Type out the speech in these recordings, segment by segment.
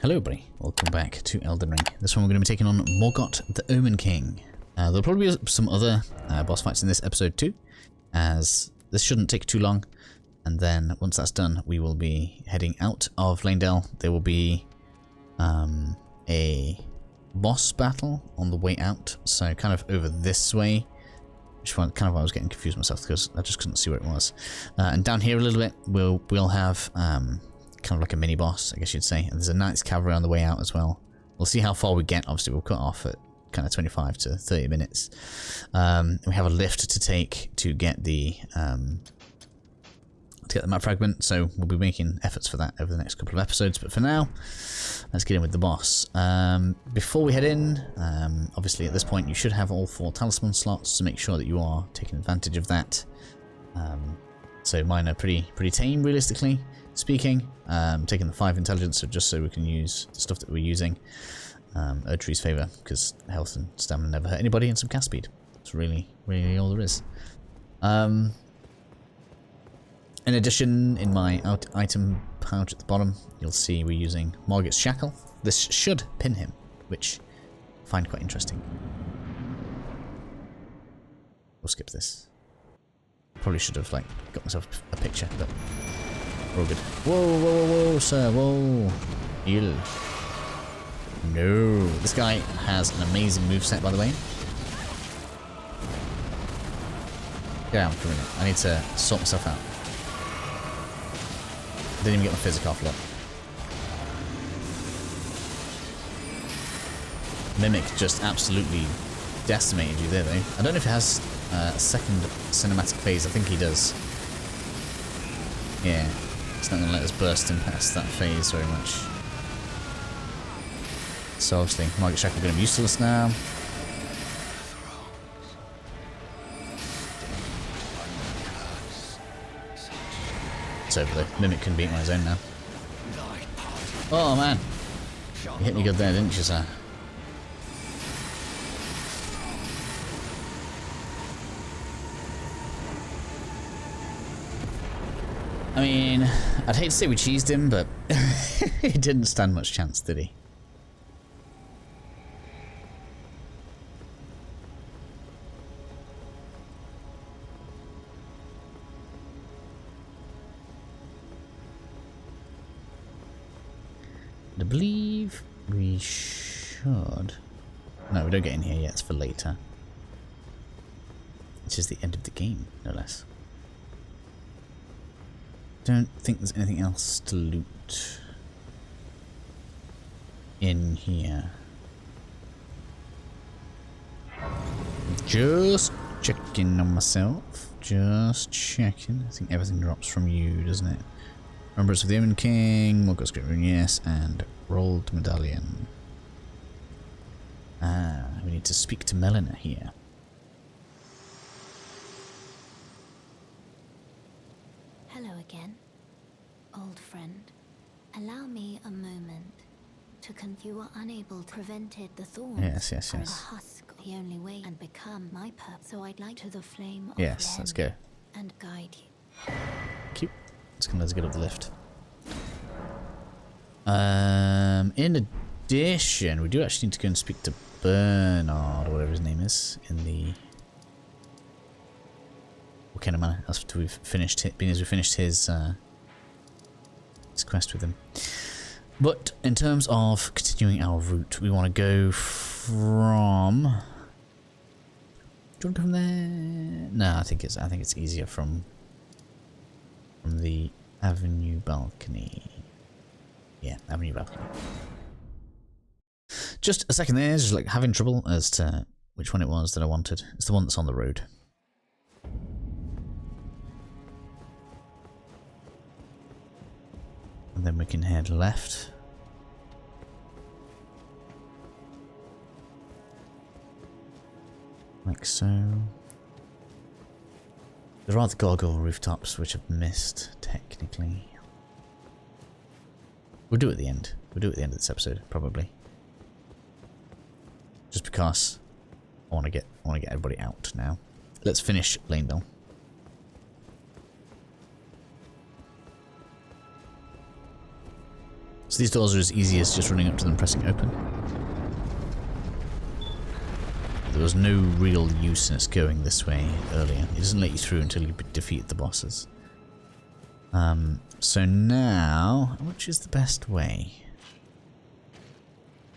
Hello everybody, welcome back to Elden Ring. This one we're going to be taking on Morgott the Omen King. There'll probably be some other boss fights in this episode too, as this shouldn't take too long. And then once that's done, we will be heading out of Leyndell. There will be a boss battle on the way out, so kind of over this way. Which one? Kind of I was getting confused myself because I just couldn't see where it was. And down here a little bit, we'll have kind of like a mini boss, I guess you'd say. And there's a Knight's Cavalry on the way out as well. We'll see how far we get. Obviously, we'll cut off at kind of 25 to 30 minutes. We have a lift to take to get the map fragment, so we'll be making efforts for that over the next couple of episodes. But for now, let's get in with the boss. Before we head in, obviously at this point you should have all 4 talisman slots, so make sure that you are taking advantage of that. So mine are pretty tame, realistically speaking. Taking the 5 intelligence just so we can use the stuff that we're using. Erdtree's favour, because health and stamina never hurt anybody, and some cast speed. That's really all there is. In addition, in my item pouch at the bottom, you'll see we're using Morgott's Shackle. This should pin him, which I find quite interesting. We'll skip this. Probably should have got myself a picture, but we're all good. Whoa, sir, whoa. Heal. No. This guy has an amazing moveset, by the way. Get out for a minute. I need to sort myself out. Didn't even get my physic off, look. Mimic just absolutely decimated you there, though. I don't know if it has a second cinematic phase. I think he does. Yeah. It's not going to let us burst him past that phase very much. So obviously, Morgott's Shackle going to be useless now. It's over though. Mimic can beat on his own now. Oh man! You hit me good there, didn't you, sir? I mean, I'd hate to say we cheesed him, but he didn't stand much chance, did he? I believe we should... No, we don't get in here yet, it's for later. This is the end of the game, no less. Don't think there's anything else to loot in here. Just checking on myself. Just checking. I think everything drops from you, doesn't it? Remembrance of the Omen King, Morgott's Great Rune, yes, and Rolled Medallion. We need to speak to Melina here. Hello again, old friend. Allow me a moment to you are unable to prevent it. The thorns Yes. are the husk, the only way, and become my purpose. So I'd like to the flame of Yes, let's go. And guide you. Cute. Let's get up the lift. In addition, we do actually need to go and speak to Bernard, or whatever his name is, in the Volcano Manor. After we've finished it, being as we finished his quest with him. But in terms of continuing our route, we want to go from. Do you want to go from there? No, I think it's easier from the Avenue balcony. Yeah, Avenue balcony. Just a second there, just having trouble as to which one it was that I wanted. It's the one that's on the road. And then we can head left. Like so. There are the gargoyle rooftops, which I've missed, technically. We'll do it at the end. We'll do it at the end of this episode, probably. Just because I want to get everybody out now. Let's finish Leyndell. So these doors are as easy as just running up to them, pressing open. There was no real use in us going this way earlier. It doesn't let you through until you defeat the bosses. So now, which is the best way?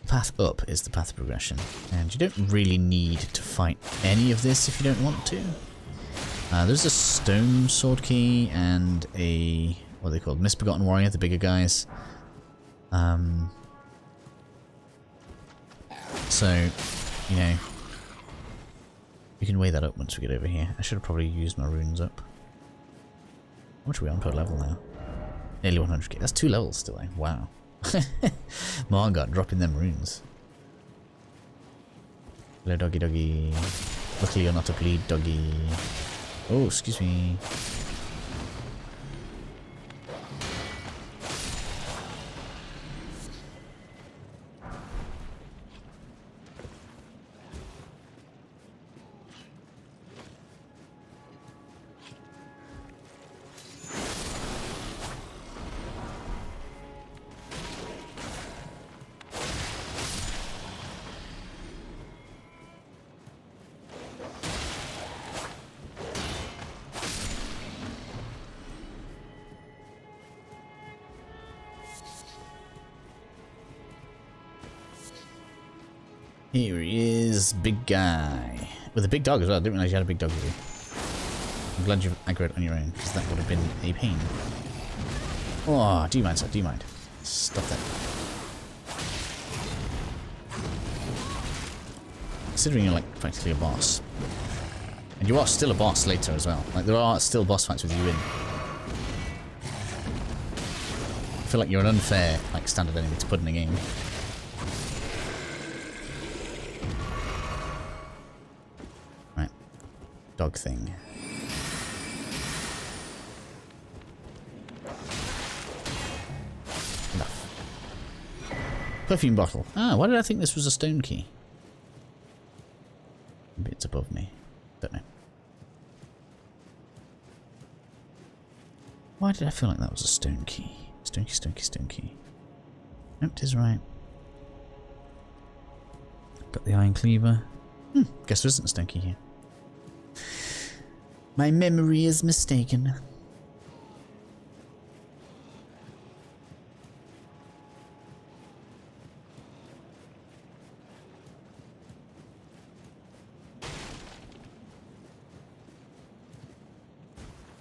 Path up is the path of progression, and you don't really need to fight any of this if you don't want to. There's a stone sword key and a, what are they called, misbegotten warrior, the bigger guys. So, you know, we can weigh that up once we get over here. I should have probably used my runes up. How much are we on per level now? Nearly 100k. That's 2 levels still, eh? Wow. Morgott dropping them runes. Hello, doggy doggy. Luckily you're not a bleed doggy. Oh, excuse me. Here he is, big guy. With a big dog as well. I didn't realize you had a big dog with you. I'm glad you've aggroed on your own, because that would have been a pain. Oh, do you mind, sir? Do you mind? Stop that. Considering you're like practically a boss. And you are still a boss later as well. Like there are still boss fights with you in. I feel like you're an unfair, like, standard enemy to put in a game. Dog thing. Enough. Perfume bottle. Ah, why did I think this was a stone key? Maybe it's above me. Don't know. Why did I feel like that was a stone key? Stone key, stone key, stone key. Nope, it is right. Got the iron cleaver. Guess there isn't a stone key here. My memory is mistaken.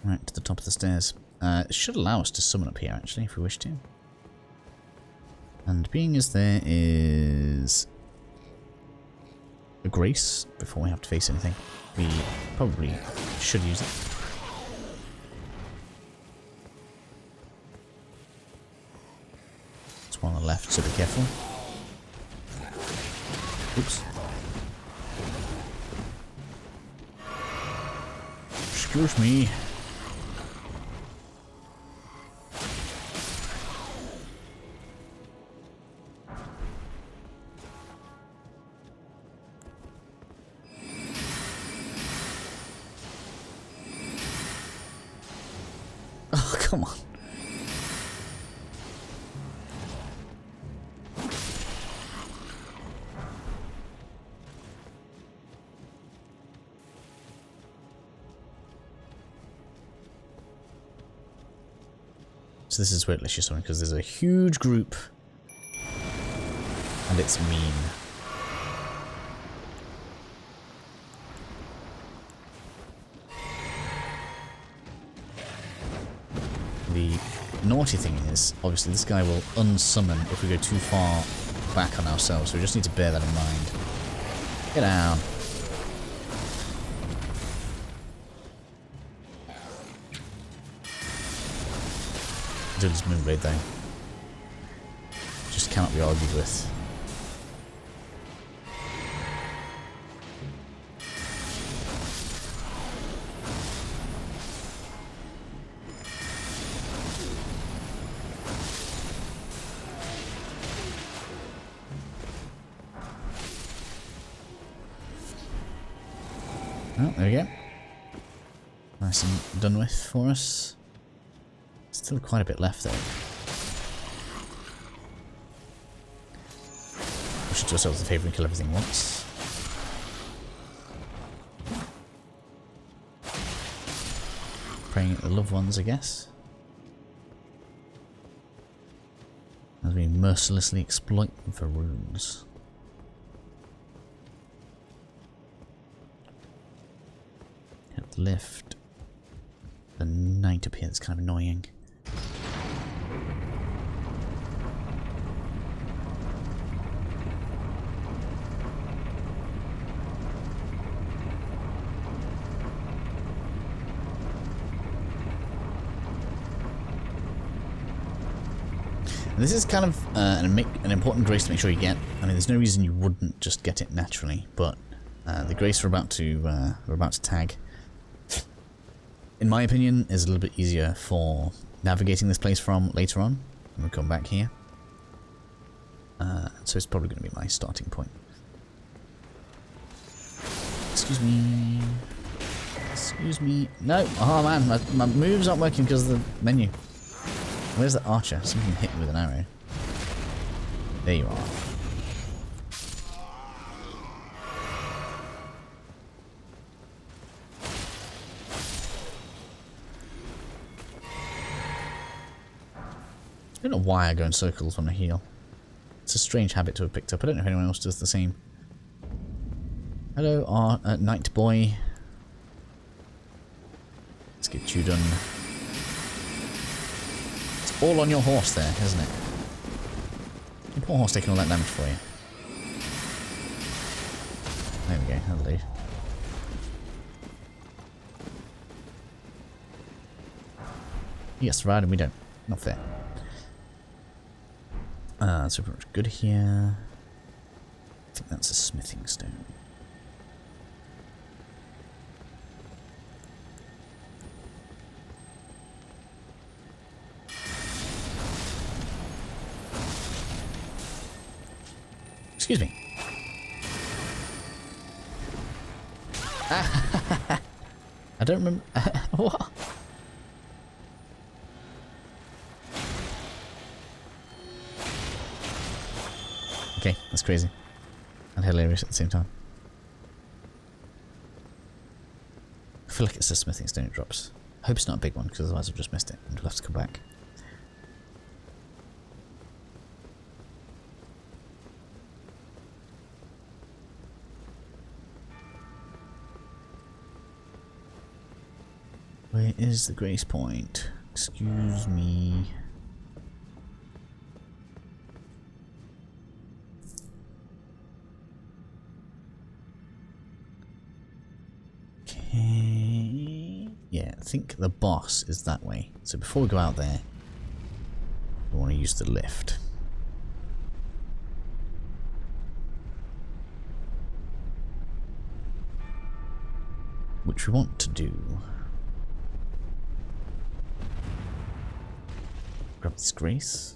Right, to the top of the stairs. It should allow us to summon up here, actually, if we wish to. And being as there is a grace before we have to face anything, we probably should use it. There's one on the left, so be careful. Oops. Excuse me. Come on. So this is where it's just because there's a huge group and it's mean. The naughty thing is, obviously this guy will unsummon if we go too far back on ourselves, so we just need to bear that in mind. Get down. Dude's Moonblade though. Just cannot be argued with. Oh, there we go. Nice and done with for us. Still quite a bit left though. push it to ourselves a favour and kill everything once. Praying at the loved ones, I guess. As we mercilessly exploit them for runes. Hit the lift. The knight up here that's kind of annoying. And this is kind of an important grace to make sure you get. I mean, there's no reason you wouldn't just get it naturally, but the grace we're about to tag, in my opinion, is a little bit easier for navigating this place from later on when we come back here. So it's probably going to be my starting point. Excuse me. Excuse me. No! Oh man, my moves aren't working because of the menu. Where's the archer? Something hit me with an arrow. There you are. I don't know why I go in circles when I heal. It's a strange habit to have picked up. I don't know if anyone else does the same. Hello, night boy. Let's get you done. It's all on your horse there, isn't it? Your poor horse taking all that damage for you. There we go, that'll do. Yes, right, and we don't. Not fair. So pretty much good here. I think that's a smithing stone. Excuse me. I don't remember. What? Okay, that's crazy. And hilarious at the same time. I feel like it's a smithing stone it drops. I hope it's not a big one, because otherwise I've just missed it and we'll have to come back. Where is the grace point? Excuse me. Okay. Yeah, I think the boss is that way. So before we go out there, we want to use the lift. Which we want to do. Grab this grace.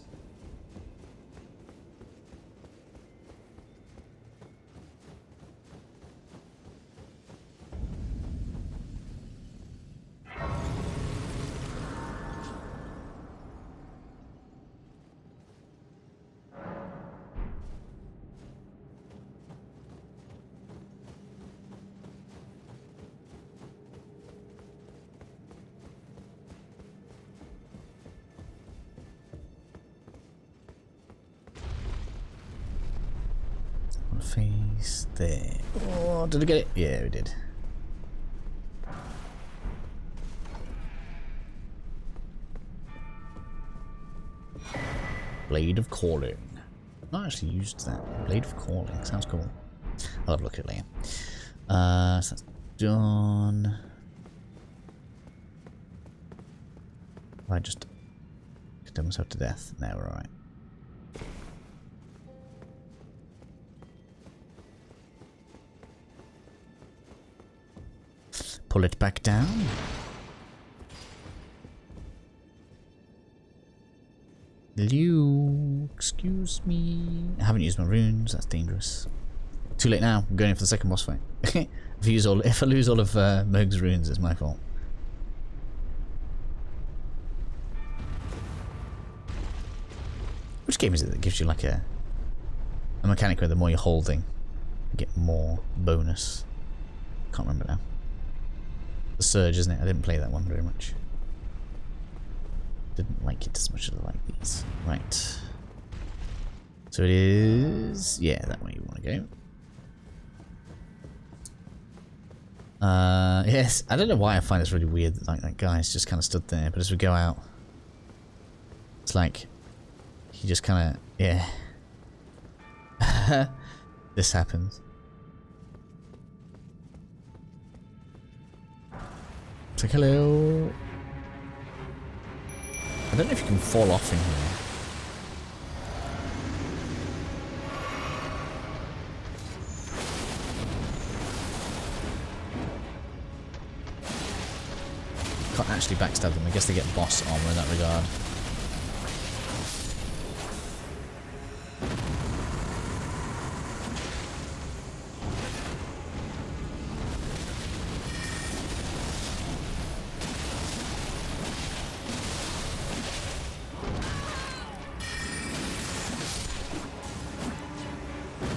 Face there. Oh, did I get it? Yeah, we did. Blade of Calling. I've not actually used that. Blade of Calling. Sounds cool. I'll have a look at it later. So that's done. I just condemn myself to death. Now we're alright. Pull it back down. Liu, excuse me. I haven't used my runes, that's dangerous. Too late now, I'm going in for the second boss fight. if I lose all of Merg's runes, it's my fault. Which game is it that gives you like a a mechanic where the more you're holding, you get more bonus. Can't remember now. The Surge, isn't it? I didn't play that one very much. Didn't like it as much as I like these. Right. So it is... yeah, that way you want to go. Yes, I don't know why I find this really weird that like, that guy's just kind of stood there, but as we go out, it's like he just kind of... yeah. This happens. It's like, hello. I don't know if you can fall off in here. Can't actually backstab them. I guess they get boss armor in that regard.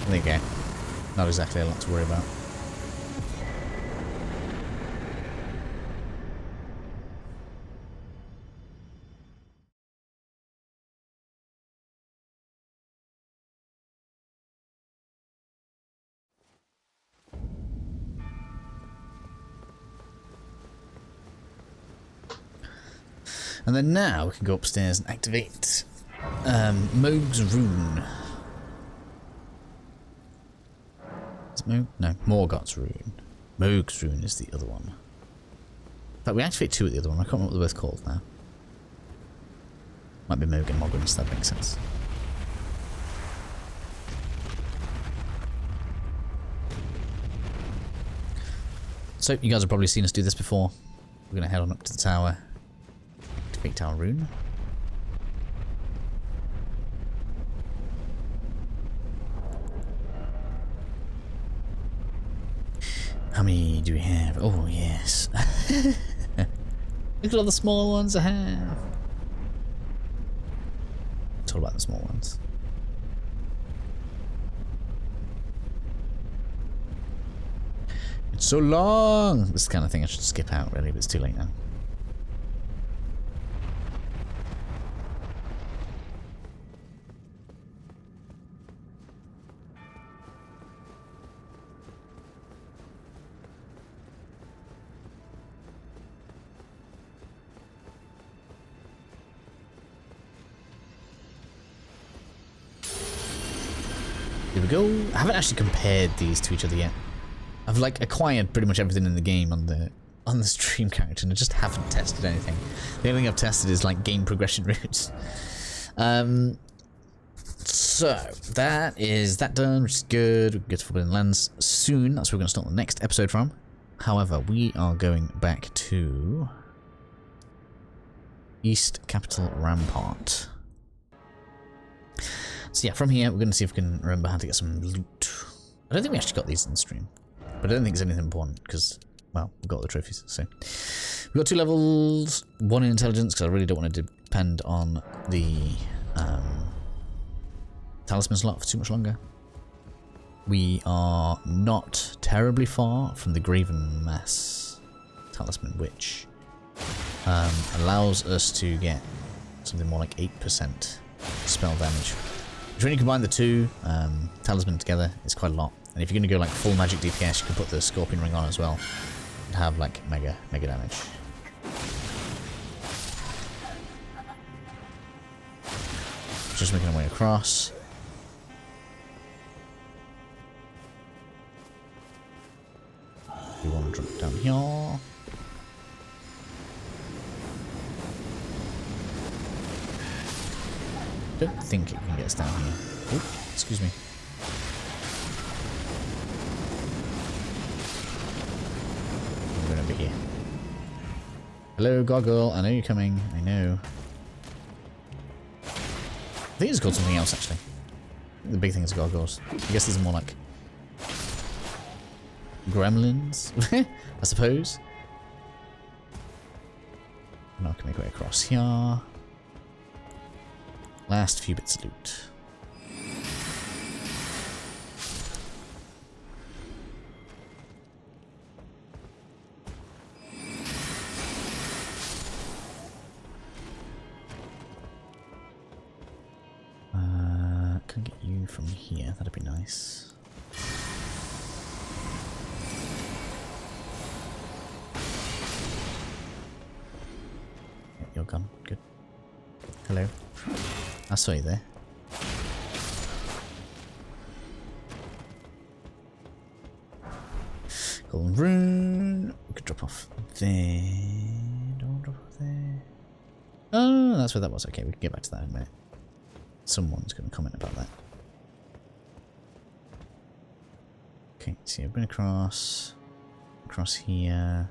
There you go. Not exactly a lot to worry about. And then now we can go upstairs and activate Morgott's Rune. Is it Morg? No, Morgott's Rune. Morgott's Rune is the other one. In fact, we activate two at the other one. I can't remember what they're both called now. Might be Morg and Morgott, so that makes sense. So, you guys have probably seen us do this before. We're going to head on up to the tower. Activate our rune. How many do we have? Oh, yes. Look at all the small ones I have. It's all about the small ones. It's so long! This is the kind of thing I should skip out, really, but it's too late now. Here we go. I haven't actually compared these to each other yet. I've like acquired pretty much everything in the game on the stream character, and I just haven't tested anything. The only thing I've tested is like game progression routes. So that is that done, which is good. We can go to Forbidden Lands soon. That's where we're going to start the next episode from. However, we are going back to East Capital Rampart. So yeah, from here we're going to see if we can remember how to get some loot. I don't think we actually got these in the stream, but I don't think it's anything important because, well, we've got the trophies. So we've got 2 levels, 1 in intelligence because I really don't want to depend on the talisman slot for too much longer. We are not terribly far from the Graven Mass talisman, which allows us to get something more like 8% spell damage. Which when you combine the 2 talisman together, it's quite a lot. And if you're going to go like full magic DPS, you can put the Scorpion Ring on as well and have like mega damage. Just making our way across. We want to drop down here. Don't think it can get us down here. Oh, excuse me. I'm going over here. Hello, Goggle. I know you're coming. I know. I think it's called something else, actually. The big thing is Goggles. I guess these are more like gremlins, I suppose. Now I can make my way across here. Last few bits of loot. Can I get you from here? That'd be nice. Yeah, you're gone. Good. Hello. I saw you there. Golden rune. We could drop off there. Don't drop off there. Oh, that's where that was. Okay, we can get back to that in a minute. Someone's going to comment about that. Okay, so I've been across here.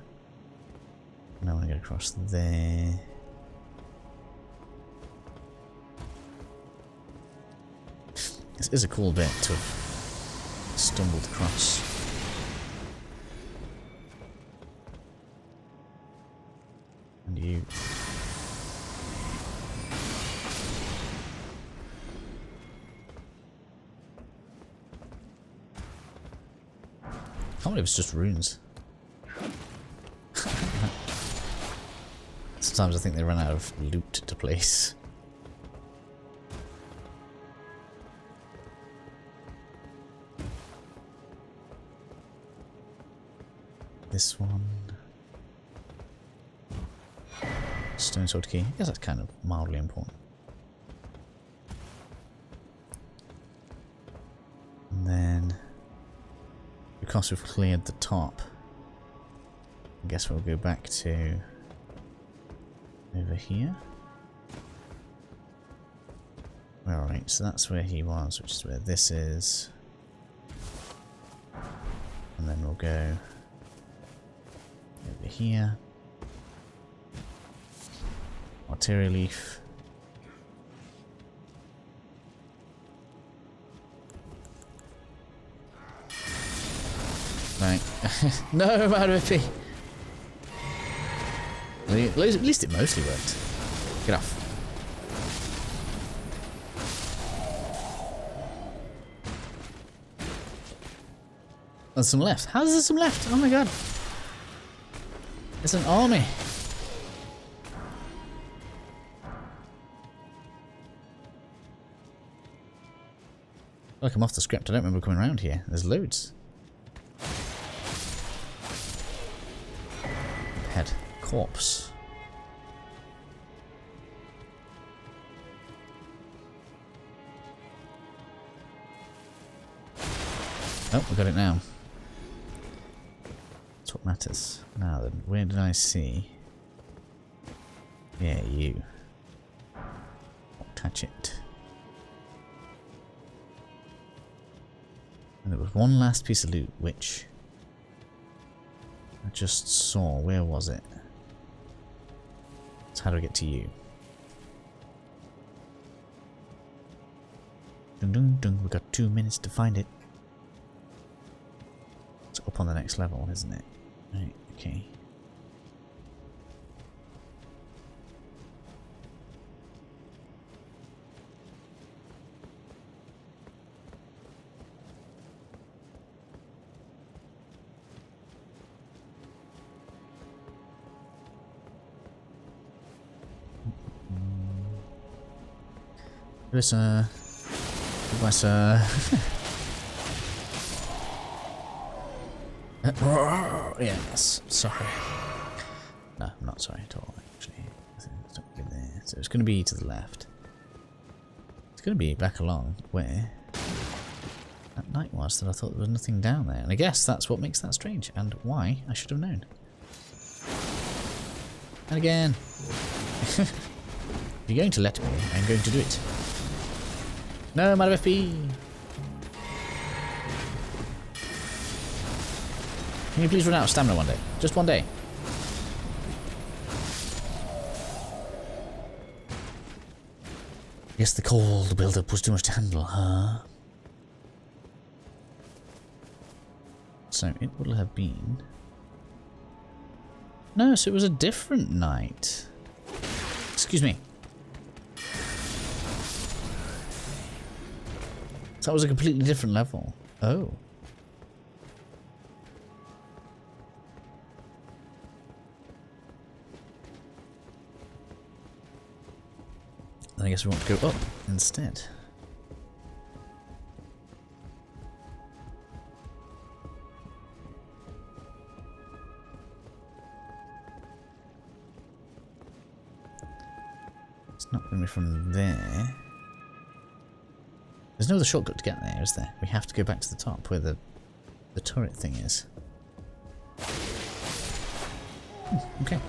Now I want to get across there. This is a cool bit to have stumbled across. And you. I wonder if it's just runes. Sometimes I think they run out of loot to place. This one. Stone sword key. I guess that's kind of mildly important. And then, because we've cleared the top, I guess we'll go back to over here. Alright, so that's where he was, which is where this is. And then we'll go over here. Arterial leaf. Right. No, Maripi! At least it mostly worked. Get off. There's some left. How is there some left? Oh my god. It's an army. Like I'm off the script. I don't remember coming around here. There's loads. Head. Corpse. Oh, we got it now. That's what matters. Now then, where did I see? Yeah, you. Don't touch it. And there was one last piece of loot, which I just saw. Where was it? So how do I get to you? Dung dung dung. We've got 2 minutes to find it. It's up on the next level, isn't it? Right, okay. Goodbye, sir. Goodbye, sir. Yes, sorry. No, I'm not sorry at all, actually. It's not good there. So it's going to be to the left. It's going to be back along where that night was that I thought there was nothing down there. And I guess that's what makes that strange, and why I should have known. And again. If you're going to let me, I'm going to do it. No, I'm out of FP. Can you please run out of stamina one day? Just one day. Yes, the cold build-up was too much to handle, huh? So it will have been... No, so it was a different night. Excuse me. So that was a completely different level. Oh. Then I guess we want to go up instead. not going to be from there. There's no other shortcut to get there, is there? We have to go back to the top where the turret thing is. Okay.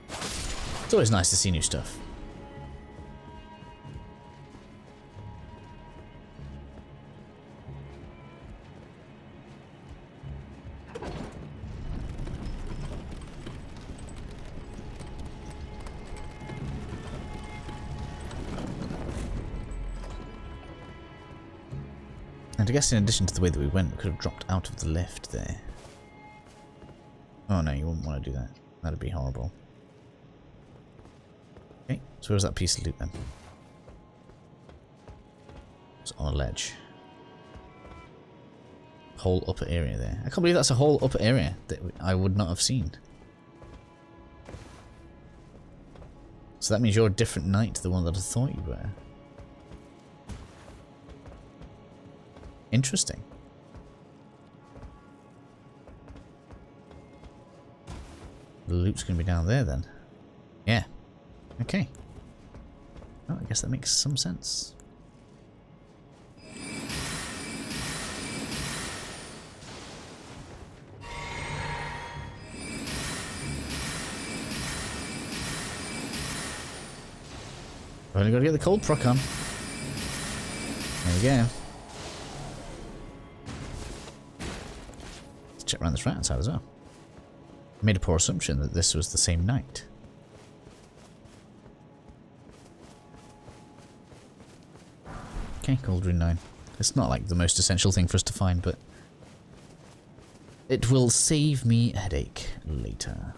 It's always nice to see new stuff. And I guess in addition to the way that we went, we could have dropped out of the lift there. Oh no, you wouldn't want to do that. That'd be horrible. Okay, so where's that piece of loot then? It's on a ledge. Whole upper area there. I can't believe that's a whole upper area that I would not have seen. So that means you're a different knight to the one that I thought you were. Interesting. The loot's going to be down there then. Yeah. Okay. Well, I guess that makes some sense. We've only got to get the cold proc on. There we go. Let's check around this right hand side as well. I made a poor assumption that this was the same knight. Okay, gold rune 9. It's not like the most essential thing for us to find, but it will save me a headache later.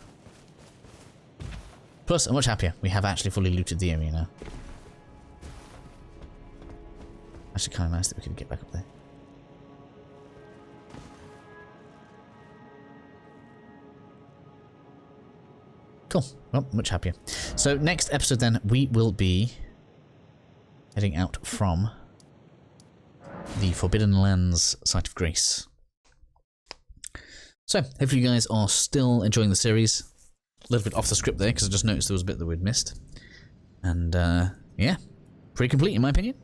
Plus, I'm much happier. We have actually fully looted the area now. Actually, kind of nice that we could get back up there. Cool. Well, much happier. So next episode then, we will be heading out from the Forbidden Lands Site of Grace. So, hopefully you guys are still enjoying the series. A little bit off the script there, because I just noticed there was a bit that we'd missed. And, yeah, pretty complete in my opinion.